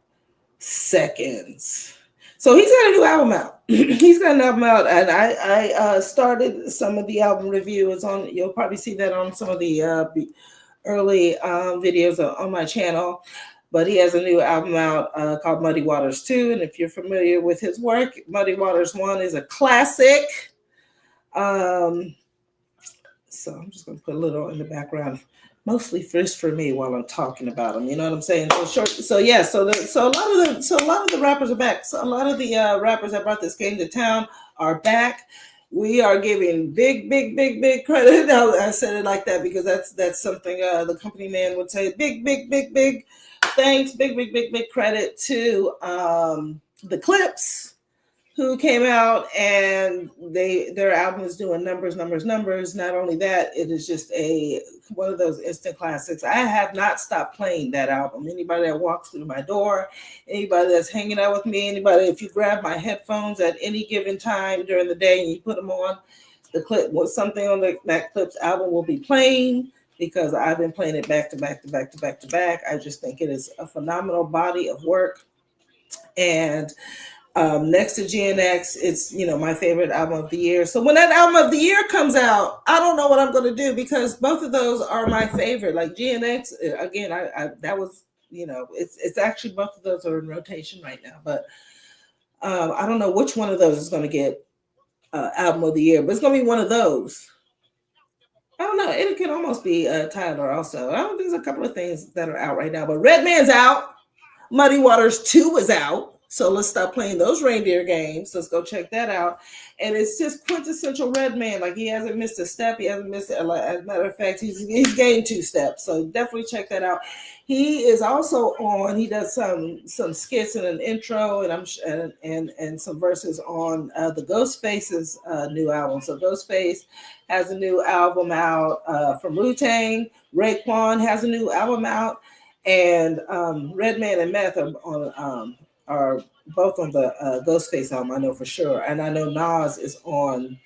seconds. So he's got a new album out. He's got an album out, and I started some of the album reviews on. You'll probably see that on some of the early videos on my channel. But he has a new album out called Muddy Waters 2. And if you're familiar with his work, Muddy Waters 1 is a classic. So I'm just going to put a little in the background, mostly first for me while I'm talking about him. You know what I'm saying? So a lot of the rappers are back. So a lot of the rappers that brought this game to town are back. We are giving big credit. I said it like that because that's something the company man would say. Big thanks, big credit to the Clips, who came out and their album is doing numbers. Not only that, it is just one of those instant classics. I have not stopped playing that album. Anybody that walks through my door, anybody that's hanging out with me, anybody, if you grab my headphones at any given time during the day and you put them on, the clip was something on that Clips album will be playing because I've been playing it back to back. I just think it is a phenomenal body of work. And Next to GNX, it's my favorite album of the year. So when that album of the year comes out, I don't know what I'm going to do because both of those are my favorite. Like GNX, again, I that was it's actually both of those are in rotation right now, but I don't know which one of those is going to get album of the year, but it's going to be one of those. I don't know. It could almost be Tyler also. I don't think there's a couple of things that are out right now, but Redman's out. Muddy Waters 2 is out. So let's stop playing those reindeer games. Let's go check that out. And it's just quintessential Redman. Like he hasn't missed a step. He hasn't missed it. As a matter of fact, he's gained 2 steps. So definitely check that out. He is also on. He does some skits and an intro, and some verses on the Ghostface's new album. So Ghostface has a new album out from Wu-Tang. Raekwon has a new album out. And Redman and Meth are both on the Ghostface album, I know for sure. And I know Nas is on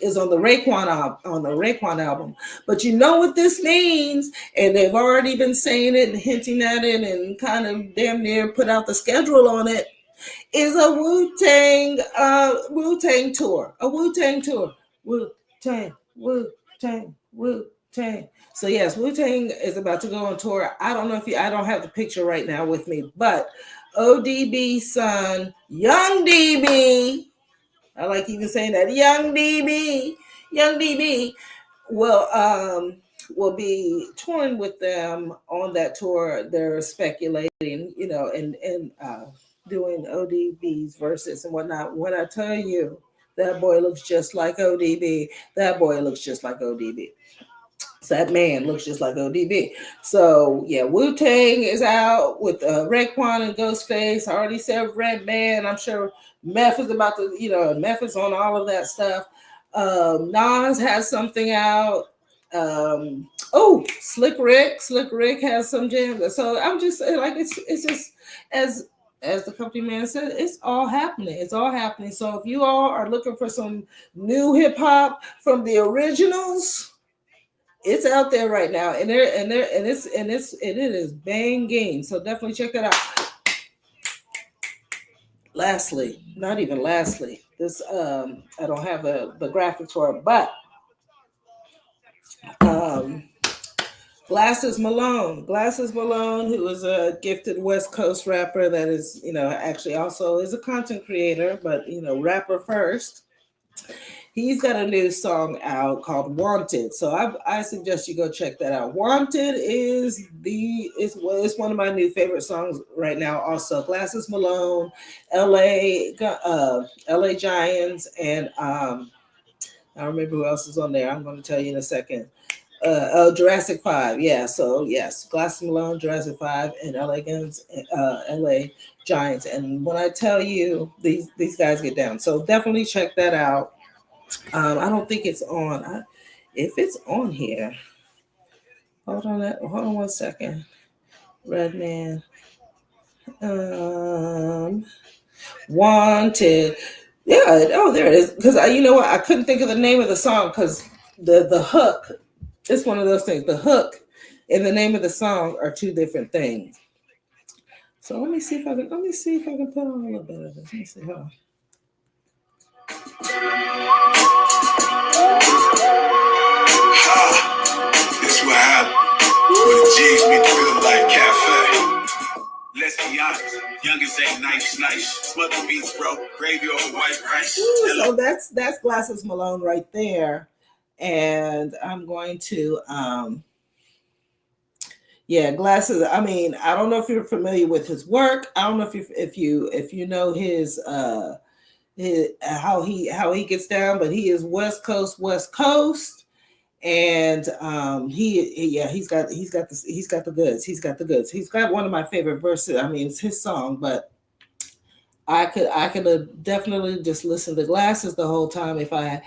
the Raekwon album. But you know what this means, and they've already been saying it and hinting at it and kind of damn near put out the schedule on it, is a Wu-Tang tour. A Wu-Tang tour. Wu-Tang. So yes, Wu-Tang is about to go on tour. I don't know I don't have the picture right now with me, but ODB's son, Young DB, I like even saying that, Young DB will be touring with them on that tour. They're speculating, and doing ODB's verses and whatnot. When I tell you that boy looks just like ODB, that boy looks just like ODB. So that man looks just like ODB. So yeah, Wu-Tang is out with Raekwon and Ghostface. I already said Redman. I'm sure Meth is about to, Meth is on all of that stuff. Nas has something out. Slick Rick has some jams. So I'm just like, it's just as the company man said, it's all happening. It's all happening. So if you all are looking for some new hip hop from the originals, it's out there right now, and it is banging. So definitely check that out. Lastly, not even lastly, this I don't have the graphics for it, but Glasses Malone, who is a gifted West Coast rapper that is, actually also is a content creator, but rapper first. He's got a new song out called Wanted. So I suggest you go check that out. Wanted is one of my new favorite songs right now. Also, Glasses Malone, LA Giants, and I don't remember who else is on there. I'm going to tell you in a second. Jurassic 5. Yeah, so yes, Glasses Malone, Jurassic 5, and LA Giants. And when I tell you, these guys get down. So definitely check that out. I don't think it's on. If it's on here, hold on 1 second. Redman, Wanted. Yeah. Oh, there it is. Because you know what? I couldn't think of the name of the song because the hook. It's one of those things. The hook and the name of the song are 2 different things. So let me see if I can put on a little bit of this. Let me see. Hold on. This what happened when the G's meet the Good Life Cafe. Let's be honest, youngest ain't nice. Smother beats, bro. Gravy over white rice. So that's Glasses Malone right there, and I'm going to Glasses. I mean, I don't know if you're familiar with his work. I don't know if you know his how he gets down, but he is West Coast, and he's got the goods. He's got one of my favorite verses. I mean, it's his song, but I could definitely just listen to Glasses the whole time if I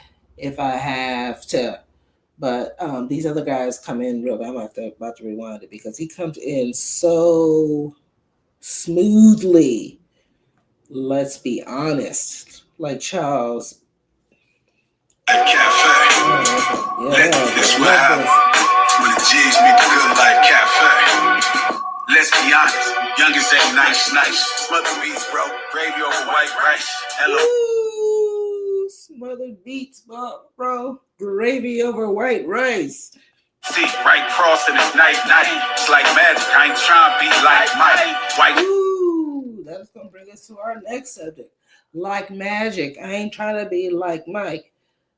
have to. But these other guys come in real. I'm about to rewind it because he comes in so smoothly. Let's be honest, like Charles. Cafe. This what happened when the G's meet the Good Life Cafe. Let's be honest, youngest ain't nice. Smother beats, bro. Gravy over white rice. Hello. Ooh, smothered beats, bro. Gravy over white rice. See, right crossing is night. It's like magic. I ain't trying to be like Mike. White. Ooh, that's gonna bring us to our next subject. Like magic. I ain't trying to be like Mike.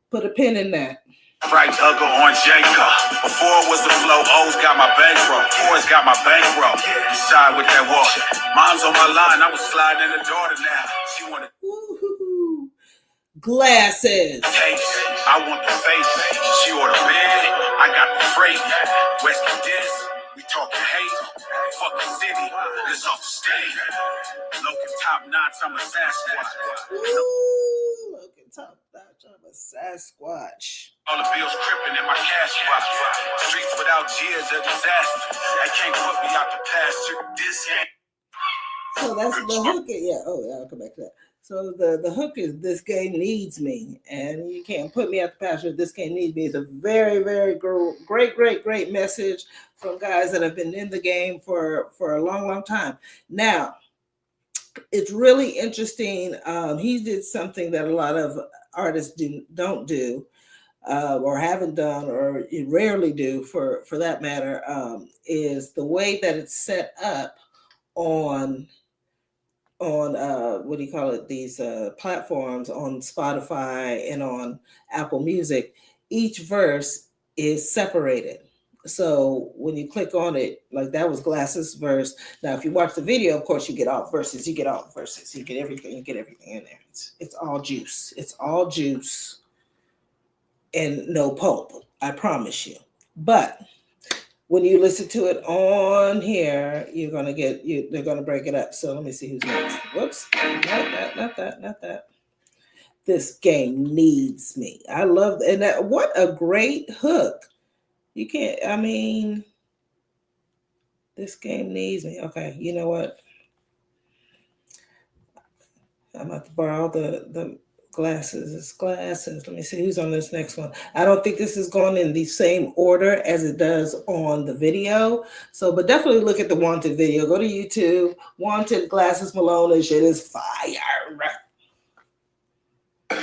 Put a pin in that. Right hugger on Jacob. Before it was the flow, O's got my bankroll. Boys got my bankroll. Side with that water. Mom's on my line. I was sliding in the daughter now. She wanted glasses. taste. I want the face. She ordered bed. I got the freight. West this. We talking hate. Fuck the city. It's off the stage. Local top notch. I'm a Sasquatch. Ooh, local top notch. I'm a Sasquatch. All the bills crippin' in my cash box. Streets without years of disaster. They can't put me out the pasture. This ain't. So that's the hook. Yeah. Oh, yeah. I'll come back to that. So the hook is this game needs me, and you can't put me out the pasture. This game needs me. It's a very, very great message from guys that have been in the game for a long time. Now, it's really interesting. He did something that a lot of artists don't do. Or haven't done, or rarely do, for that matter, is the way that it's set up on what do you call it? These platforms on Spotify and on Apple Music. Each verse is separated. So when you click on it, like that was Glasses verse. Now, if you watch the video, of course, you get all verses. You get all the verses. You get everything. You get everything in there. It's all juice. It's all juice. And no pulp, I promise you. But when you listen to it on here, you're gonna they're gonna break it up. So let me see who's next. Whoops, not that. This game needs me. I love and that. What a great hook. You can't. I mean, this game needs me. Okay, you know what? I'm about to borrow the glasses. It's glasses. Let me see who's on this next one. I don't think this is going in the same order as it does on the video. So, but definitely look at the Wanted video. Go to YouTube. Wanted Glasses Malone. And shit is fire.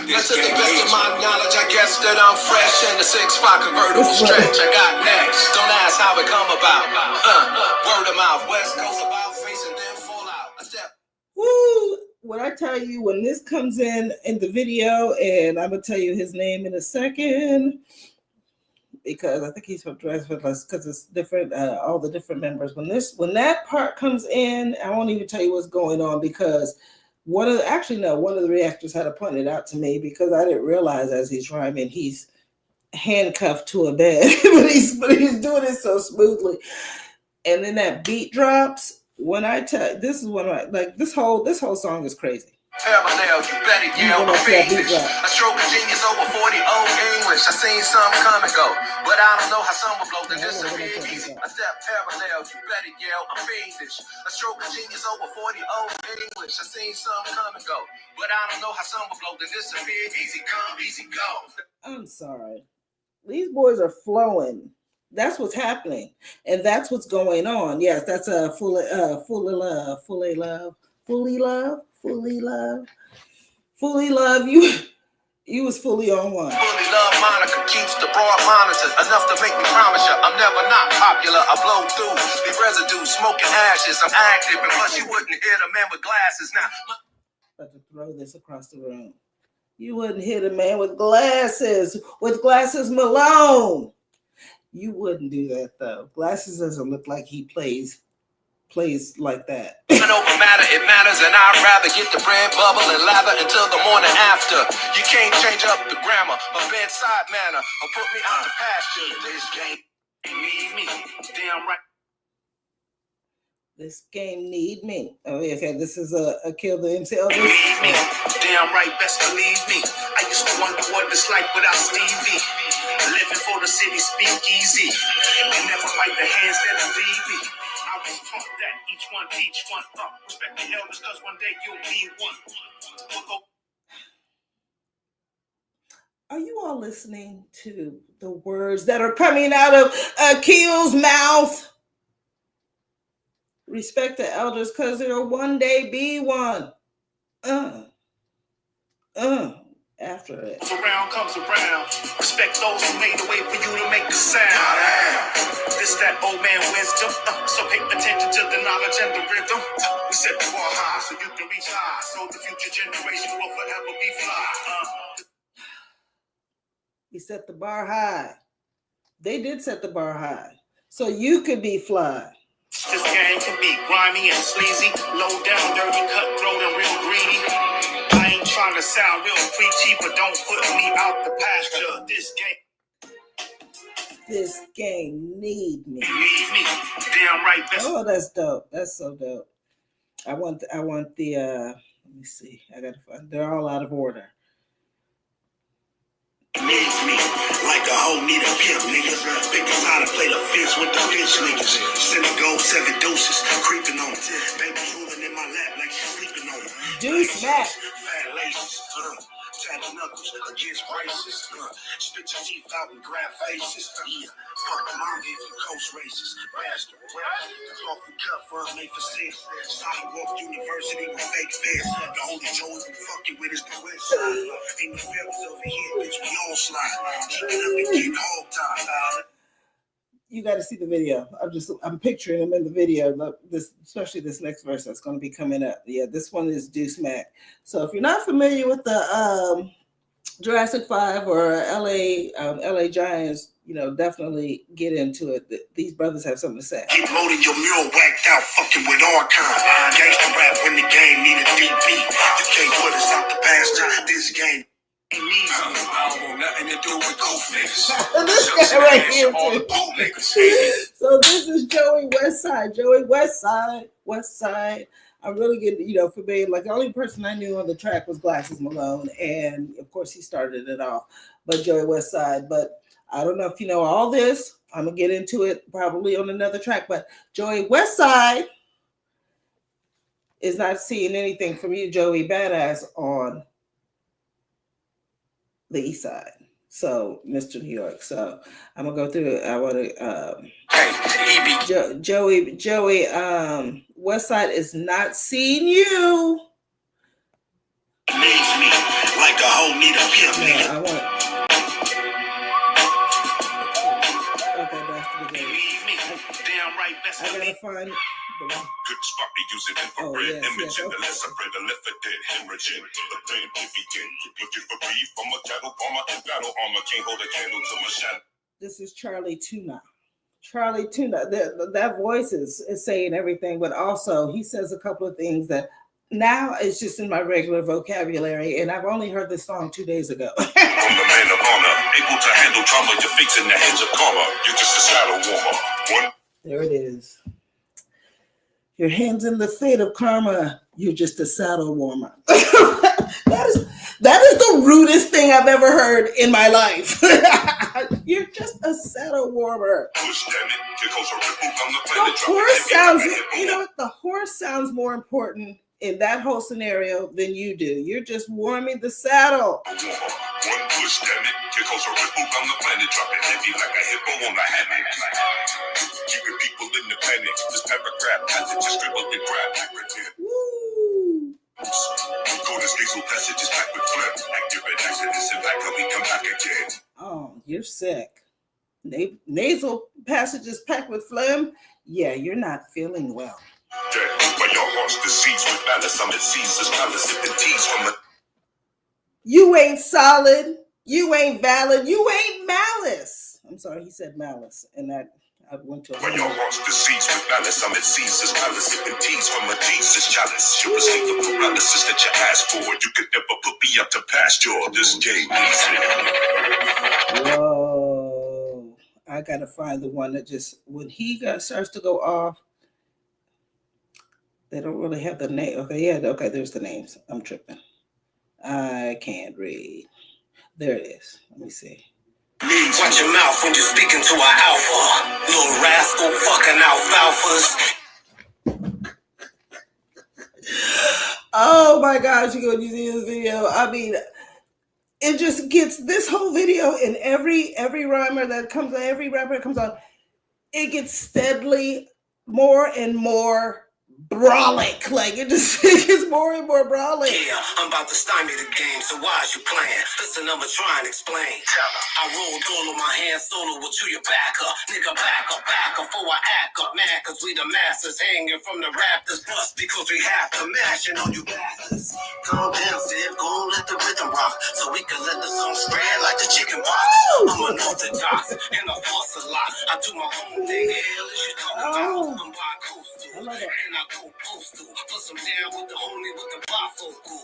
This is the best of my knowledge. I guess that I'm fresh in the 6'5" convertible stretch. I got next. Don't ask how it come about. Word of mouth. West Coast about facing then fall out. A step. Woo! What I tell you, when this comes in the video, and I'm gonna tell you his name in a second, because I think he's from Dressford, because it's different, all the different members. When that part comes in, I won't even tell you what's going on, because one of the reactors had to point it out to me, because I didn't realize as he's rhyming, he's handcuffed to a bed, but he's doing it so smoothly. And then that beat drops. When I tell this is one of my, like this whole song is crazy. Parallel, you better yell the English. A stroke of genius over 40 old English. I seen some come and go, but I don't know how some will blow. Then disappear easy. I step parallel, you better yell I'm fiendish. A stroke of genius over 40 old English. I seen some come and go, but I don't know how some will blow. Then disappear easy, come easy, go. I'm sorry. These boys are flowing. That's what's happening, and that's what's going on. Yes, that's a fully love. You was fully on one. Fully love Monica keeps the broad monitors enough to make me promise you I'm never not popular. I blow through the residue, smoking ashes. I'm active, and plus you wouldn't hit a man with glasses now. About to throw this across the room. You wouldn't hit a man with glasses Malone. You wouldn't do that though. Glasses doesn't look like he plays like that. I know what matter, it matters, and I'd rather get the bread bubble and lather until the morning after. You can't change up the grammar or bedside manner or put me out the pasture. This game need me, damn right. This game need me. Oh, yeah, okay. This is a Kill the MC. Oh, this need me. Damn right, best believe me. I used to wonder what it's like without Stevie. Living for the city, speak easy. And never fight the hands that feed me. I was taught that each one teach one up. Respect the elders, cause one day you'll be one. Are you all listening to the words that are coming out of Akil's mouth? Respect the elders because they'll one day be one. After it. Around comes around. Respect those who made a way for you to make a sound. This that old man wisdom. So pay attention to the knowledge and the rhythm. We set the bar high so you can reach high. So the future generation will forever be fly. We set the bar high. They did set the bar high. So you could be fly. This game can be grimy and sleazy. Low down, dirty, cutthroat, and real greedy. I ain't trying to sound real preachy, but don't put me out the pasture. This game need me. Need me. Damn right. Oh, that's dope. That's so dope. I want the let me see. I gotta find. They're all out of order. Needs me like a hoe need a pimp, niggas. Pick a side to play the fence with the bitch niggas. Send a gold 7 deuces, creeping on it. Baby drooling in my lap like she's sleeping on it. Deuce Mac. Fat laces, tatted knuckles against braces. Spit your teeth out and grab faces. Yeah, fuck the mom if you coast races. Bastard. The coffee cup for a made for six. Sidewalk University with fake fans. The only Joey we fucking with is the west side. Ain't no fellas over here, bitch, we all slide. Keep it up and get hog tied. You got to see the video. I'm picturing him in the video. Look, especially this next verse that's going to be coming up. Yeah, this one is Deuce Mac. So if you're not familiar with the Jurassic 5 or LA Giants, definitely get into it. These brothers have something to say. Keep loading your mural whacked out, fucking with our kind. Gangsta rap when the game need a DP. You can't put us out the past. This game. I don't want nothing to do with ghost niggas. This guy right here too. So this is Joey Westside. Joey Westside. I'm really getting, familiar. Like the only person I knew on the track was Glasses Malone, and of course he started it off. But Joey Westside. But I don't know if you know all this. I'm gonna get into it probably on another track. But Joey Westside is not seeing anything from you, Joey Badass, on the East Side. So, Mr. New York. So, I'm gonna go through it. I want to Joey Westside is not seeing you. Needs me like a hoe need a pimp, nigga. I want. Okay, that's the beginning. Damn right, best I gotta find the one. Good spot to use it infrared image in the lesser bread, the left for dead, hemorrhaging to the pain to begin. Looking for beef from a cattle farmer, battle armor, can't hold a candle to my shadow. This is Charlie Tuna. That voice is saying everything, but also he says a couple of things that now it's just in my regular vocabulary, and I've only heard this song 2 days ago. From the man of honor, able to handle trauma, your fate's in the hands of karma. You're just a saddle warmer. There it is. Your hands in the fate of karma. You're just a saddle warmer. That is the rudest thing I've ever heard in my life. You're just a saddle warmer. The horse sounds, the horse sounds more important in that whole scenario than you do. You're just warming the saddle. One push, damn it. Here goes a ripple on the planet, dropping heavy like a hippo on the hammock. Keeping people in the panic. This paragraph has it just scribbled and grabbed. Woo! Golden nasal passages packed with phlegm. Active and accidents and back, we come back again. Oh, you're sick. Nasal passages packed with phlegm? Yeah, you're not feeling well. Dead by your heart's disease with malice. I'm at Caesar's palace sipping teas from a... You ain't solid. You ain't valid. You ain't malice. I'm sorry, he said malice. And that I went to a... When your heart's diseased with malice, I'm at Caesar's palace sipping teas from a Jesus chalice. You receive the paralysis that you asked for. You could never put me up to pasture. This game needs me. Whoa. I gotta find the one that just, when he starts to go off, they don't really have the name. Okay, there's the names. I'm tripping. I can't read. There it is. Let me see. Watch your mouth when you're speaking to an alpha. Little rascal fucking alfalfas. Oh my gosh, you're going to see this video. I mean, it just gets this whole video, and every rhymer that comes on, every rapper that comes on, it gets steadily more and more brolic. Like it just gets more and more brolic. Yeah, I'm about to stymie the game, so why is you playing? Listen, I'ma try and explain. I rolled all of my hands solo with you, your back up. Nigga, back up before I act up, man, cause we the masters hanging from the rafters. Bust because we have to mashing on you bastards. Calm down, Steve, go on, let the rhythm rock, so we can let the song spread like the chicken pox. I'm unorthodox, and I fuss a lot. I do my own thing, hell, as you talking about. I'm bi-coastal, and I go postal. Plus I'm down with the homie with the bifocal.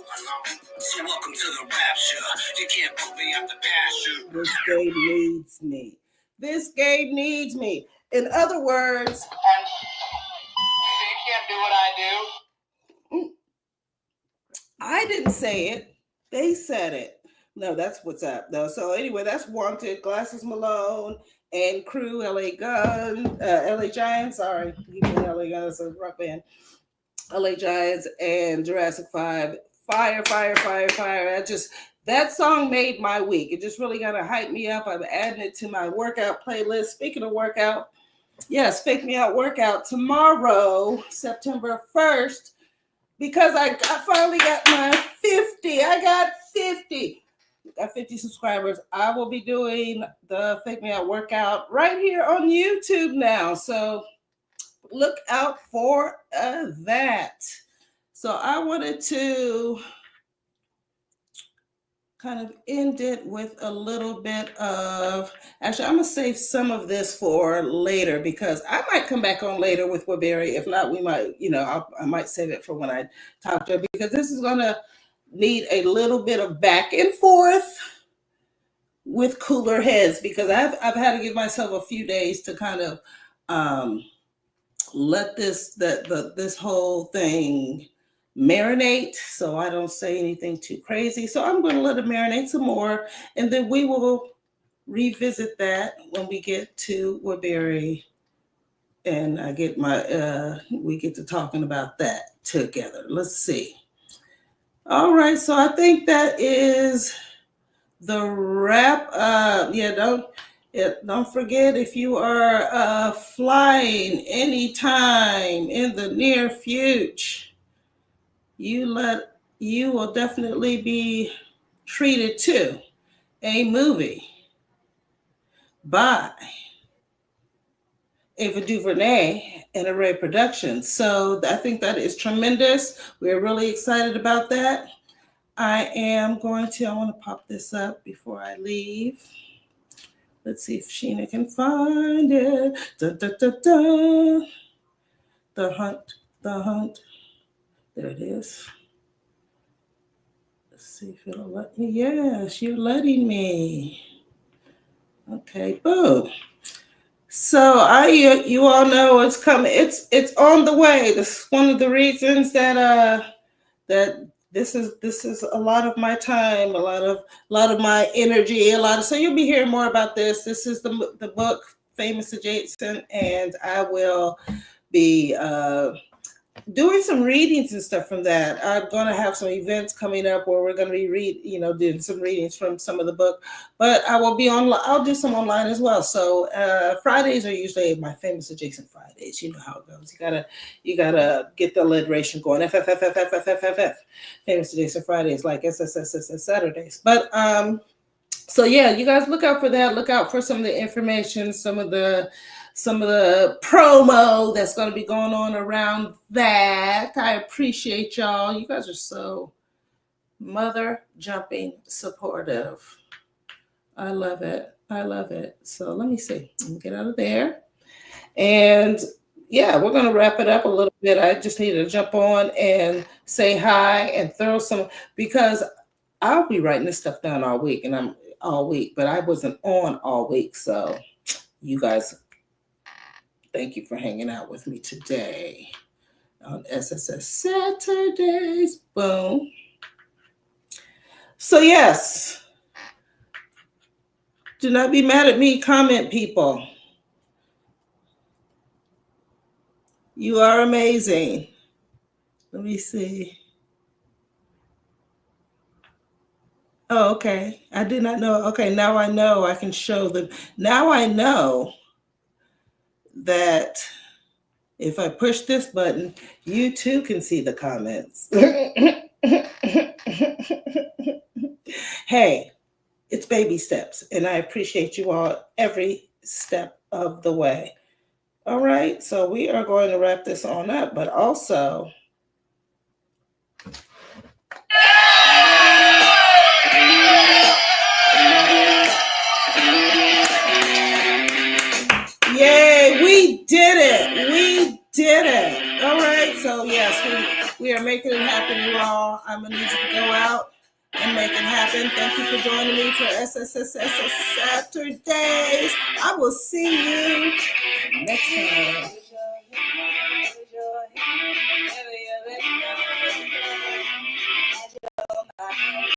So welcome to the rapture. You can't put me out the pasture. This game needs me. This game needs me. In other words, so you can't do what I do? I didn't say it. They said it. No, that's what's up, though. So anyway, that's Wanted, Glasses Malone, and Crew, LA Giants. Sorry, LA Guns, a rock band. LA Giants and Jurassic 5. Fire. That song made my week. It just really kind of hyped me up. I'm adding it to my workout playlist. Speaking of workout, yes, Fake Me Out workout tomorrow, September 1st, because I finally got my 50. I got 50 subscribers. I will be doing the Fake Me Out workout right here on YouTube now. So look out for that. So I wanted to kind of end it with a little bit of, actually, I'm going to save some of this for later because I might come back on later with Waberry. If not, we might, I might save it for when I talk to her because this is going to need a little bit of back and forth with cooler heads because I've had to give myself a few days to kind of let this whole thing marinate so I don't say anything too crazy. So I'm going to let it marinate some more, and then we will revisit that when we get to Waberry and I get we get to talking about that together. Let's see. All right, so I think that is the wrap up. Don't forget, if you are flying anytime in the near future, you will definitely be treated to a movie by Ava DuVernay and Array Productions. So I think that is tremendous. We're really excited about that. I want to pop this up before I leave. Let's see if Sheena can find it. Dun, dun, dun, dun. The Hunt. There it is. Let's see if it'll let me. Yes, you're letting me. Okay, boom. So you all know it's coming. It's on the way. This is one of the reasons that this is a lot of my time, a lot of my energy, so you'll be hearing more about this. This is the book Famous Adjacent, and I will be doing some readings and stuff from that. I'm going to have some events coming up where we're going to be doing some readings from some of the book, but I will be online. I'll do some online as well. So Fridays are usually my Famous Adjacent Fridays. You know how it goes. You gotta get the alliteration going. FFFFFFFF. Famous Adjacent Fridays, like SSSS Saturdays. But so yeah, you guys look out for that. Look out for some of the information, some of the promo that's going to be going on around that. I appreciate y'all. You guys are so mother jumping supportive. I love it. So let me see. Let me get out of there. And yeah, we're going to wrap it up a little bit. I just need to jump on and say hi and throw some, because I'll be writing this stuff down all week, but I wasn't on all week. So you guys, thank you for hanging out with me today on SSS Saturdays. Boom. So yes, do not be mad at me, comment people. You are amazing. Let me see. Oh, okay. I did not know. Okay, now I know I can show them. Now I know that If I push this button, you too can see the comments. Hey, it's baby steps, and I appreciate you all every step of the way. All right, so we are going to wrap this on up, but also, yay, we did it. We did it. All right, so yes, we are making it happen, you all. I'm going to need you to go out and make it happen. Thank you for joining me for SSSS Saturdays. I will see you next time.